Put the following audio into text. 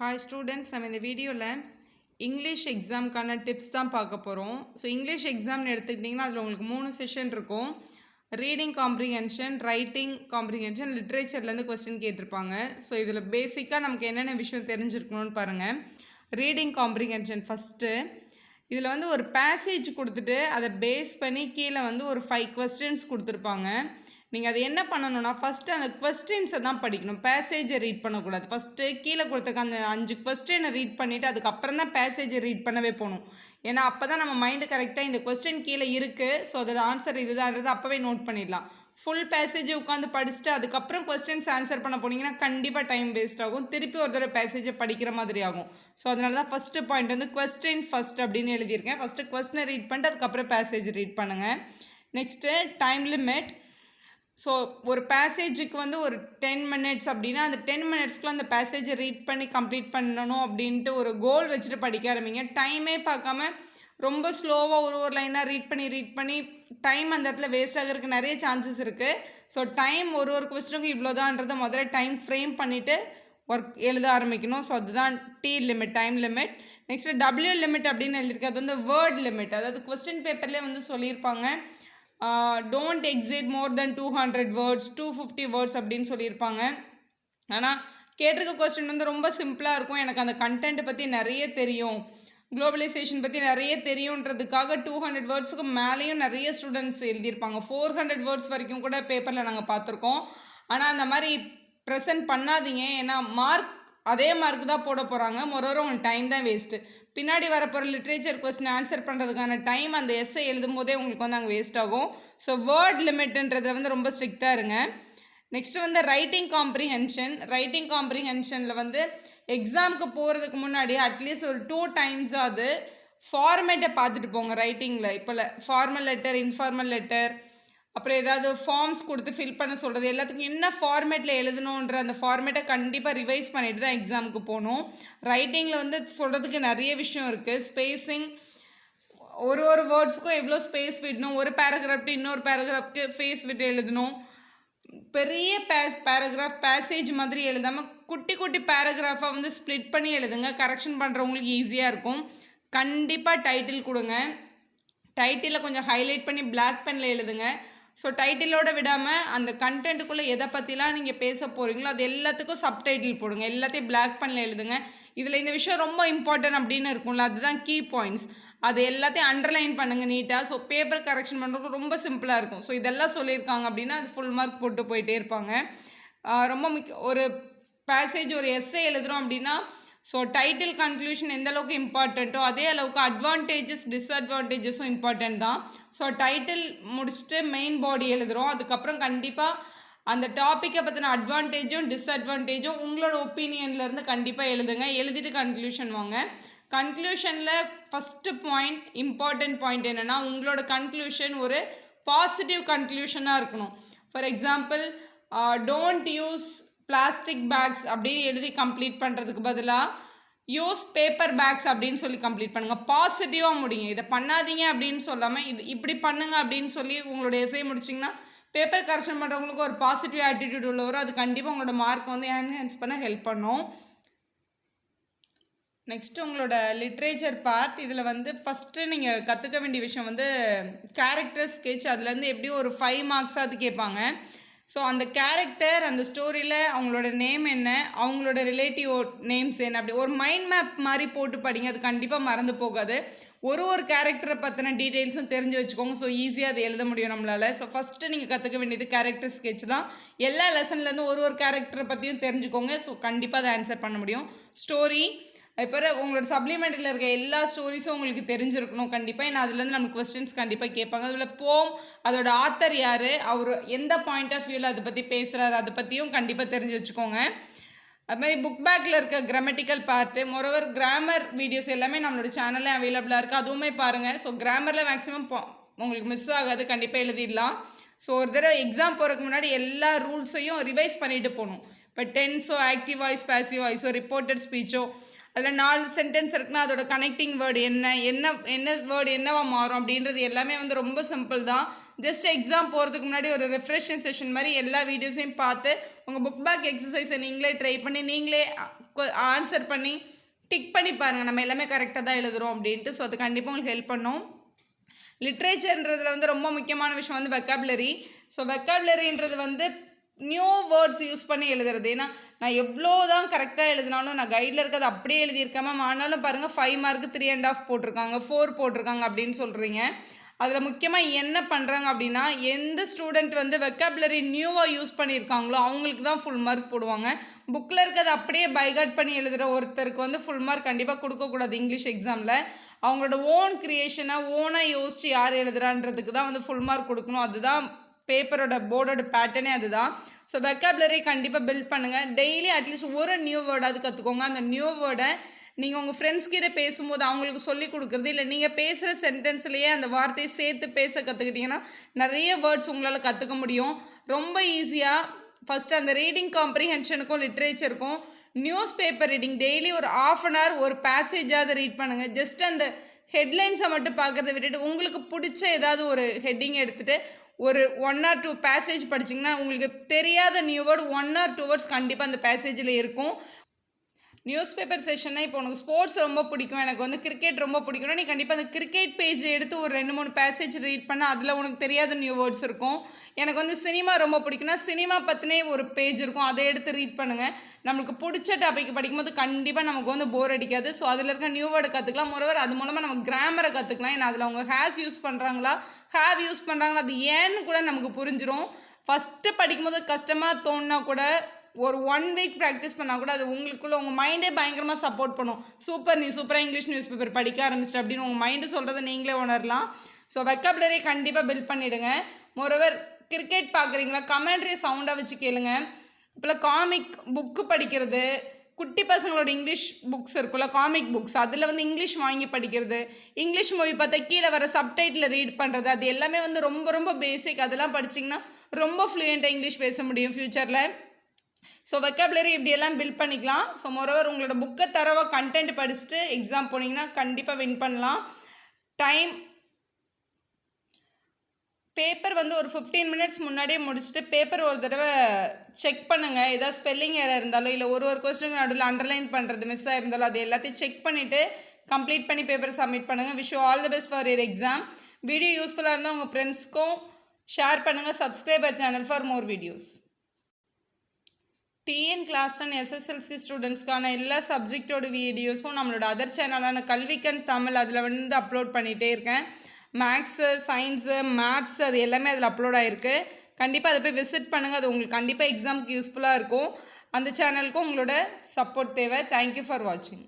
Hi students, நம்ம இந்த வீடியோவில் இங்கிலீஷ் எக்ஸாமுக்கான டிப்ஸ் தான் பார்க்க போகிறோம். ஸோ இங்கிலீஷ் எக்ஸாம்னு எடுத்துக்கிட்டிங்கன்னா அதில் உங்களுக்கு 3 செஷன் இருக்கும். ரீடிங் காம்ப்ரிஹென்ஷன், ரைட்டிங் காம்ப்ரிஹென்ஷன், லிட்ரேச்சர்லேருந்து கொஸ்டின் கேட்டிருப்பாங்க. ஸோ இதில் பேசிக்காக நமக்கு என்னென்ன விஷயம் தெரிஞ்சிருக்கணும்னு பாருங்கள். Reading comprehension first. இதில் வந்து ஒரு பேசேஜ் கொடுத்துட்டு அதை பேஸ் பண்ணி கீழே வந்து ஒரு 5 கொஸ்டின்ஸ் கொடுத்துருப்பாங்க. நீங்கள் அது என்ன பண்ணணும்னா ஃபஸ்ட்டு அந்த கொஸ்டின்ஸை தான் படிக்கணும், பேசேஜை ரீட் பண்ணக்கூடாது. ஃபஸ்ட்டு கீழே கொடுத்துருக்க அந்த 5 கொஸ்டினை ரீட் பண்ணிவிட்டு அதுக்கப்புறம் தான் பேசேஜை ரீட் பண்ணவே போகணும். ஏன்னா அப்போ தான் நம்ம மைண்டு கரெக்டாக இந்த கொஸ்டின் கீழே இருக்குது, ஸோ அதோட ஆன்சர் இதுதான்றது அப்போவே நோட் பண்ணிடலாம். ஃபுல் பேசேஜை உட்காந்து படிச்சுட்டு அதுக்கப்புறம் கொஸ்டின்ஸ் ஆன்சர் பண்ண போனீங்கன்னா கண்டிப்பாக டைம் வேஸ்ட் ஆகும், திருப்பி ஒரு தடவை பேசேஜை படிக்கிற மாதிரி ஆகும். ஸோ அதனால தான் ஃபஸ்ட்டு பாயிண்ட் வந்து கொஸ்டின் ஃபஸ்ட் அப்படின்னு எழுதியிருக்கேன். ஃபஸ்ட்டு கொஸ்டினை ரீட் பண்ணிட்டு அதுக்கப்புறம் பேசேஜ் ரீட் பண்ணுங்கள். Next time limit. ஸோ ஒரு பேசேஜுக்கு வந்து ஒரு 10 மினிட்ஸ் அப்படின்னா அந்த 10 மினிட்ஸ்க்குள்ள அந்த பேசேஜை ரீட் பண்ணி கம்ப்ளீட் பண்ணணும் அப்படின்ட்டு ஒரு கோல் வச்சுட்டு படிக்க ஆரம்பிங்க. டைமே பார்க்காம ரொம்ப ஸ்லோவாக ஒரு லைனாக ரீட் பண்ணி டைம் அந்த இடத்துல வேஸ்ட் ஆகிறதுக்கு நிறைய சான்சஸ் இருக்குது. ஸோ டைம் ஒரு கொஸ்டினுக்கு இவ்வளோதான்றதை முதல்ல டைம் ஃப்ரேம் பண்ணிவிட்டு ஒர்க் எழுத ஆரம்பிக்கணும். ஸோ அதுதான் limit, time limit. Next W limit அப்படின்னு எழுதியிருக்கு, அது வந்து வேர்ட் லிமிட். அதாவது கொஸ்டின் பேப்பர்லேயே வந்து சொல்லியிருப்பாங்க, don't exit more then 200 words, 250 words அப்படின்னு சொல்லியிருப்பாங்க. ஆனால் கேட்டிருக்க கொஸ்டின் வந்து ரொம்ப சிம்பிளாக இருக்கும். எனக்கு அந்த கண்டென்ட் பற்றி நிறைய தெரியும், குளோபலைசேஷன் பற்றி நிறைய தெரியுன்றதுக்காக 200 வேர்ட்ஸுக்கு மேலேயும் நிறைய ஸ்டூடெண்ட்ஸ் எழுதியிருப்பாங்க. 400 வேர்ட்ஸ் வரைக்கும் கூட பேப்பரில் நாங்கள் பார்த்துருக்கோம். ஆனால் அந்த மாதிரி ப்ரெசென்ட் பண்ணாதீங்க, ஏன்னா மார்க் அதே மார்க் தான் போட போகிறாங்க. மொரோவரும் உங்களுக்கு டைம் தான் வேஸ்ட்டு. பின்னாடி வரப்போகிற லிட்ரேச்சர் கொஸ்டின் ஆன்சர் பண்ணுறதுக்கான டைம் அந்த எஸ்ஸை எழுதும் போதே உங்களுக்கு வந்து அங்கே வேஸ்ட் ஆகும். ஸோ வேர்ட் லிமிட்ன்றதை வந்து ரொம்ப ஸ்ட்ரிக்டாக இருங்க. நெக்ஸ்ட்டு வந்து ரைட்டிங் காம்ப்ரிஹென்ஷனில் வந்து எக்ஸாமுக்கு போகிறதுக்கு முன்னாடி அட்லீஸ்ட் ஒரு 2 times அது ஃபார்மேட்டை பார்த்துட்டு போங்க. ரைட்டிங்கில் இப்போ ஃபார்மல் லெட்டர், இன்ஃபார்மல் லெட்டர், அப்புறம் ஏதாவது ஃபார்ம்ஸ் கொடுத்து ஃபில் பண்ண சொல்கிறது, எல்லாத்துக்கும் என்ன ஃபார்மேட்டில் எழுதணுன்ற அந்த ஃபார்மேட்டை கண்டிப்பாக ரிவைஸ் பண்ணிட்டு தான் எக்ஸாமுக்கு போகணும். ரைட்டிங்கில் வந்து சொல்கிறதுக்கு நிறைய விஷயம் இருக்குது. ஸ்பேஸிங், ஒரு வேர்ட்ஸுக்கும் எவ்வளோ ஸ்பேஸ் விடணும், ஒரு பேராகிராஃப்ட்டு இன்னொரு பேராகிராஃப்க்கு ஃபேஸ் விட்டு எழுதணும். பெரிய பேராகிராஃப் பேசேஜ் மாதிரி எழுதாமல் குட்டி பேராகிராஃபாக வந்து ஸ்ப்ளிட் பண்ணி எழுதுங்க. கரெக்ஷன் பண்ணுறவங்களுக்கு ஈஸியாக இருக்கும். கண்டிப்பாக டைட்டில் கொடுங்க. டைட்டிலில் கொஞ்சம் ஹைலைட் பண்ணி பிளாக் பெனில் எழுதுங்க. ஸோ டைட்டிலோட விடாமல் அந்த கண்டென்ட்டுக்குள்ளே எதை பற்றிலாம் நீங்கள் பேச போகிறீங்களோ அது எல்லாத்துக்கும் சப்டைட்டில் போடுங்க. எல்லாத்தையும் பிளாக் பெனில் எழுதுங்க. இதில் இந்த விஷயம் ரொம்ப இம்பார்ட்டன்ட் அப்படின்னு இருக்கும்ல, அதுதான் கீ பாயிண்ட்ஸ். அது எல்லாத்தையும் அண்டர்லைன் பண்ணுங்கள் நீட்டாக. ஸோ பேப்பர் கரெக்ஷன் பண்ணுறதுக்கு ரொம்ப சிம்பிளாக இருக்கும். ஸோ இதெல்லாம் சொல்லியிருக்காங்க அப்படின்னா அது ஃபுல் மார்க் போட்டு போயிட்டே இருப்பாங்க. ரொம்ப ஒரு பேசேஜ், ஒரு எஸ்ஸே எழுதுகிறோம் அப்படின்னா ஸோ டைட்டில், கன்க்ளூஷன் எந்த அளவுக்கு இம்பார்ட்டண்ட்டோ அதே அளவுக்கு அட்வான்டேஜஸ் டிஸ்அட்வான்டேஜஸும் இம்பார்ட்டன்ட் தான். ஸோ டைட்டில் முடிச்சுட்டு மெயின் பாடி எழுதுகிறோம், அதுக்கப்புறம் கண்டிப்பாக அந்த டாப்பிக்கை பற்றின அட்வான்டேஜும் டிஸ்அட்வான்டேஜும் உங்களோட ஒப்பீனியன்லேருந்து கண்டிப்பாக எழுதுங்க. எழுதிட்டு கன்க்ளூஷன் வாங்க. கன்க்ளூஷனில் ஃபஸ்ட்டு பாயிண்ட், இம்பார்ட்டன்ட் பாயிண்ட் என்னென்னா உங்களோட கன்க்ளூஷன் ஒரு பாசிட்டிவ் கன்க்ளூஷனாக இருக்கணும். For example, don't use plastic packs அப்படின்னு எழுதி கம்ப்ளீட் பண்ணுறதுக்கு பதிலாக யூஸ் பேப்பர் பேக்ஸ் அப்படின்னு சொல்லி கம்ப்ளீட் பண்ணுங்கள். பாசிட்டிவாக முடிங்க. இதை பண்ணாதீங்க அப்படின்னு சொல்லாமல் இது இப்படி பண்ணுங்க அப்படின்னு சொல்லி உங்களோட எஸ்ஸே முடிச்சிங்கன்னா பேப்பர் கரெக்ஷன் பண்ணுறவங்களுக்கு ஒரு பாசிட்டிவ் ஆட்டிடியூட் உள்ளவரும், அது கண்டிப்பாக உங்களோட மார்க் வந்து என்ஹான்ஸ் பண்ண ஹெல்ப் பண்ணும். நெக்ஸ்ட்டு உங்களோட லிட்ரேச்சர் பார்ட். இதில் வந்து ஃபஸ்ட்டு நீங்கள் கற்றுக்க வேண்டிய விஷயம் வந்து கேரக்டர் ஸ்கெட்ச். அதுலேருந்து எப்படியும் ஒரு 5 மார்க்ஸ் அது கேட்பாங்க. ஸோ அந்த கேரக்டர், அந்த ஸ்டோரியில் அவங்களோட நேம் என்ன, அவங்களோட ரிலேட்டிவ் நேம்ஸ் என்ன, அப்படி ஒரு மைண்ட் மேப் மாதிரி போட்டு படிங்க. அது கண்டிப்பாக மறந்து போகாது. ஒரு கேரக்டரை பற்றின டீட்டெயில்ஸும் தெரிஞ்சு வச்சுக்கோங்க. ஸோ ஈஸியாக அதை எழுத முடியும் நம்மளால். ஸோ ஃபஸ்ட்டு நீங்கள் கற்றுக்க வேண்டியது கேரக்டர் ஸ்கெட்ச் தான். எல்லா லெசன்லேருந்து ஒரு கேரக்டரை பற்றியும் தெரிஞ்சுக்கோங்க. ஸோ கண்டிப்பாக அதை ஆன்சர் பண்ண முடியும். ஸ்டோரி, இப்போ உங்களோட சப்ளிமெண்ட்டில் இருக்க எல்லா ஸ்டோரிஸும் உங்களுக்கு தெரிஞ்சிருக்கணும் கண்டிப்பாக. ஏன்னா அதுலேருந்து நமக்கு கொஸ்டின்ஸ் கண்டிப்பாக கேட்பாங்க. அதில் போம், அதோட ஆத்தர் யார், அவர் எந்த பாயிண்ட் ஆஃப் வியூவில் அதை பற்றி பேசுகிறாரு, அதை பற்றியும் கண்டிப்பாக தெரிஞ்சு வச்சுக்கோங்க. அது மாதிரி புக் பேக்கில் இருக்க grammatical part, moreover grammar videos எல்லாமே நம்மளோட சேனலில் அவைலபிளாக இருக்குது, அதுவுமே பாருங்கள். ஸோ கிராமரில் மேக்ஸிமம் உங்களுக்கு மிஸ் ஆகாது, கண்டிப்பாக எழுதிடலாம். ஸோ ஒரு தடவை எக்ஸாம் போகிறதுக்கு முன்னாடி எல்லா ரூல்ஸையும் ரிவைஸ் பண்ணிட்டு போகணும். இப்போ டென்ஸோ, ஆக்டிவ் வாய்ஸ், பேசிவ் வாய்ஸோ, ரிப்போர்ட்டட் ஸ்பீச்சோ, அதில் 4 சென்டென்ஸ் இருக்குன்னா அதோட கனெக்டிங் வேர்டு என்ன வேர்டு என்னவா மாறும் அப்படின்றது எல்லாமே வந்து ரொம்ப சிம்பிள் தான். ஜஸ்ட் எக்ஸாம் போகிறதுக்கு முன்னாடி ஒரு ரெஃப்ரெஷிங் செஷன் மாதிரி எல்லா வீடியோஸையும் பார்த்து உங்கள் புக் பேக் எக்ஸசைஸை நீங்களே ட்ரை பண்ணி நீங்களே ஆன்சர் பண்ணி டிக் பண்ணி பாருங்கள் நம்ம எல்லாமே கரெக்டாக தான் எழுதுகிறோம் அப்படின்ட்டு. ஸோ அது கண்டிப்பாக உங்களுக்கு ஹெல்ப் பண்ணும். லிட்ரேச்சர்ன்றதுல வந்து ரொம்ப முக்கியமான விஷயம் வந்து வெக்காபுலரி. ஸோ வெக்காபுலரின்றது வந்து நியூ வேர்ட்ஸ் யூஸ் பண்ணி எழுதுறது. ஏன்னா நான் எவ்வளோ தான் கரெக்டாக எழுதினாலும் நான் கைடில் இருக்கிறது அப்படியே எழுதியிருக்கேன் மேம், ஆனாலும் பாருங்கள் 5 மார்க்கு 3.5 போட்டிருக்காங்க, 4 போட்டிருக்காங்க அப்படின்னு சொல்கிறீங்க. அதில் முக்கியமாக என்ன பண்ணுறாங்க அப்படின்னா, எந்த ஸ்டூடெண்ட் வந்து வெக்காபுலரி நியூவாக யூஸ் பண்ணியிருக்காங்களோ அவங்களுக்கு தான் ஃபுல் மார்க் போடுவாங்க. புக்கில் இருக்கிறது அப்படியே பைகாட் பண்ணி எழுதுகிற ஒருத்தருக்கு வந்து ஃபுல் மார்க் கண்டிப்பாக கொடுக்கக்கூடாது இங்கிலீஷ் எக்ஸாமில். அவங்களோட ஓன் க்ரியேஷனாக ஓனாக யோசித்து யார் எழுதுறான்றதுக்கு தான் வந்து ஃபுல் மார்க் கொடுக்கணும். அதுதான் பேப்பரோட போர்டோட பேட்டர்னே அதுதான். ஸோ வெக்காபுலரி கண்டிப்பாக பில்ட் பண்ணுங்கள். டெய்லி அட்லீஸ்ட் ஒரு நியூ வேர்டாவது கற்றுக்கோங்க. அந்த நியூ வேர்டை நீங்கள் உங்கள் ஃப்ரெண்ட்ஸ் கிட்ட பேசும்போது அவங்களுக்கு சொல்லி கொடுக்குறது, இல்லை நீங்கள் பேசுகிற சென்டென்ஸ்லேயே அந்த வார்த்தையை சேர்த்து பேச கற்றுக்கிட்டிங்கன்னா நிறைய வேர்ட்ஸ் உங்களால் கற்றுக்க முடியும். ரொம்ப ஈஸியாக ஃபஸ்ட்டு அந்த ரீடிங் காம்ப்ரிஹென்ஷனுக்கும் லிட்ரேச்சருக்கும் நியூஸ் பேப்பர் ரீடிங் டெய்லி ஒரு 1/2 hour ஒரு பேசேஜாவது ரீட் பண்ணுங்கள். ஜஸ்ட் அந்த ஹெட்லைன்ஸை மட்டும் பார்க்குறத விட்டுட்டு உங்களுக்கு பிடிச்ச ஏதாவது ஒரு ஹெட்டிங் எடுத்துகிட்டு ஒரு 1 or 2 பேசேஜ் படிச்சிங்கன்னா உங்களுக்கு தெரியாத நியூ வேர்டு 1 or 2 வேர்ட்ஸ் கண்டிப்பாக அந்த பேசேஜில் இருக்கும். நியூஸ் பேப்பர் செஷன்னா இப்போ உனக்கு ஸ்போர்ட்ஸ் ரொம்ப பிடிக்கும், எனக்கு வந்து கிரிக்கெட் ரொம்ப பிடிக்கும்னா நீ கண்டிப்பாக அந்த கிரிக்கெட் பேஜ் எடுத்து ஒரு 2-3 பேசேஜ் ரீட் பண்ணால் அதில் உனக்கு தெரியாத நியூ வேர்ட்ஸ் இருக்கும். எனக்கு வந்து சினிமா ரொம்ப பிடிக்கும்னா சினிமா பற்றினே ஒரு பேஜ் இருக்கும், அதை எடுத்து ரீட் பண்ணுங்கள். நம்மளுக்கு பிடிச்ச டாபிக் படிக்கும்போது கண்டிப்பாக நமக்கு வந்து போர் அடிக்காது. ஸோ அதில் இருக்க நியூ வேர்டை கற்றுக்கலாம். மொரோவர் அது மூலமாக நம்ம கிராமரை கற்றுக்கலாம். ஏன்னா அதில் அவங்க ஹேஸ் யூஸ் பண்ணுறாங்களா ஹேவ் யூஸ் பண்ணுறாங்களா அது ஏன்னு கூட நமக்கு புரிஞ்சிடும். ஃபஸ்ட்டு படிக்கும்போது கஷ்டமாக தோணுனா கூட ஒரு 1 week ப்ராக்டிஸ் பண்ணால் கூட அது உங்களுக்குள்ள உங்கள் மைண்டே பயங்கரமாக சப்போர்ட் பண்ணும். சூப்பர், நீ சூப்பராக இங்கிலீஷ் நியூஸ் பேப்பர் படிக்க ஆரம்பிச்சிட்டு அப்படின்னு உங்கள் மைண்டு சொல்கிறத நீங்களே உணரலாம். ஸோ வெக்காபுலரி கண்டிப்பாக பில்ட் பண்ணிவிடுங்க. மோரோவர் கிரிக்கெட் பார்க்குறீங்களா, கமெண்ட்ரி சவுண்டாக வச்சு கேளுங்க. இப்போலாம் காமிக் புக்கு படிக்கிறது, குட்டி பசங்களோட இங்கிலீஷ் புக்ஸ் இருக்குல்ல காமிக் புக்ஸ், அதில் வந்து இங்கிலீஷ் வாங்கி படிக்கிறது, இங்கிலீஷ் மூவி பார்த்தா கீழே வர சப்டைட்டில் ரீட் பண்ணுறது, அது எல்லாமே வந்து ரொம்ப ரொம்ப பேசிக். அதெல்லாம் படிச்சிங்கன்னா ரொம்ப ஃப்ளூயண்ட்டாக இங்கிலீஷ் பேச முடியும் ஃப்யூச்சரில். ஸோ வெக்காபுலரி இப்படியெல்லாம் பில்ட் பண்ணிக்கலாம். ஸோ மோரோவர் உங்களோட புக்கை தரவாக கண்டென்ட் படிச்சுட்டு எக்ஸாம் போனீங்கன்னா கண்டிப்பாக வின் பண்ணலாம். டைம் பேப்பர் வந்து ஒரு 15 minutes முன்னாடியே முடிச்சுட்டு பேப்பர் ஒரு தடவை செக் பண்ணுங்கள். ஏதாவது ஸ்பெல்லிங் எரர் இருந்தாலும் இல்லை ஒரு கொஸ்டின் நடுவில் அண்டர்லைன் பண்ணுறது மிஸ் ஆகிருந்தாலும் அது எல்லாத்தையும் செக் பண்ணிவிட்டு கம்ப்ளீட் பண்ணி பேப்பரை சப்மிட் பண்ணுங்கள். Wish you all the best for your exam. Video யூஸ்ஃபுல்லாக இருந்தால் உங்கள் ஃப்ரெண்ட்ஸ்க்கும் ஷேர் பண்ணுங்கள். Subscribe our channel for more videos. TN class 10 SSLC ஸ்டூடெண்ட்ஸ்க்கான எல்லா சப்ஜெக்டோட வீடியோஸும் நம்மளோட அதர் சேனலான கல்விக்கன் தமிழ் அதில் வந்து அப்லோட் பண்ணிகிட்டே இருக்கேன். மேக்ஸு, சயின்ஸு, மேப்ஸ் அது எல்லாமே அதில் அப்லோட் ஆகிருக்கு. கண்டிப்பாக அதை போய் விசிட் பண்ணுங்கள். அது உங்களுக்கு கண்டிப்பாக எக்ஸாமுக்கு யூஸ்ஃபுல்லாக இருக்கும். அந்த சேனலுக்கும் உங்களோட சப்போர்ட் தேவை. தேங்க்யூ ஃபார் வாட்சிங்.